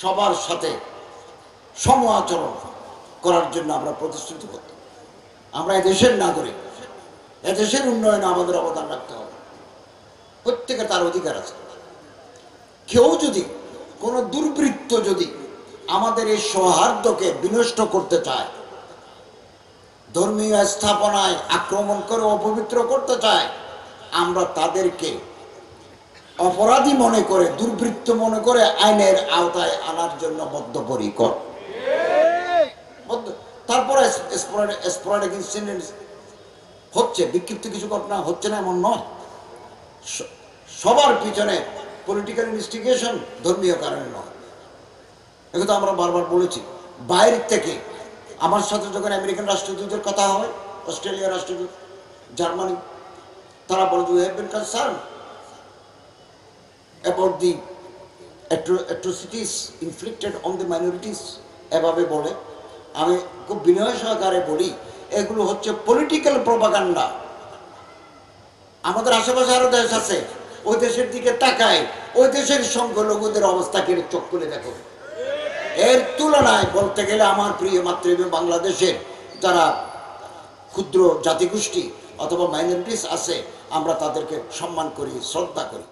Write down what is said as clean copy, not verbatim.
সবার সাথে সম আচরণ করার জন্য আমরা প্রতিশ্রুতিবদ্ধ। আমরা এদেশের নাগরিক, এদেশের উন্নয়নে আমাদের অবদান রাখতে হবে। প্রত্যেকে তার অধিকার আছে। কেউ যদি কোনো দুর্বৃত্ত যদি আমাদের এই সৌহার্দ্যকে বিনষ্ট করতে চায়, ধর্মীয় স্থাপনায় আক্রমণ করে অপবিত্র করতে চায়, আমরা তাদেরকে অপরাধী মনে করে, দুর্বৃত্ত মনে করে আইনের আওতায় আনার জন্য বদ্ধপরিকর। তারপরে স্পোরাডিক ইনসিডেন্ট হচ্ছে, বিক্ষিপ্ত কিছু ঘটনা হচ্ছে না এমন নয়। সবার পিছনে পলিটিক্যাল ইনভেস্টিগেশন ধর্মীয় কারণে নয়। এগুলো আমরা বারবার বলেছি। বাইরে থেকে আমার সাথে যখন আমেরিকান রাষ্ট্রদূতের কথা হয়, অস্ট্রেলিয়ার রাষ্ট্রদূত, জার্মানি, তারা বলে যে we have been concern about the atrocities inflicted on the minorities, এভাবে বলে। আমি খুব বিনয় সহকারে বলি, এগুলো হচ্ছে পলিটিক্যাল প্রপাগান্ডা। আমাদের আশেপাশে আরো দেশ আছে, ওই দেশের দিকে তাকায়, ওই দেশের সংখ্যালঘুদের অবস্থাকে চোখ খুলে দেখো। এর তুলনায় বলতে গেলে আমার প্রিয় মাতৃভূমি বাংলাদেশের যারা ক্ষুদ্র জাতিগোষ্ঠী অথবা মাইনরিটিস আছে, আমরা তাদেরকে সম্মান করি, শ্রদ্ধা করি।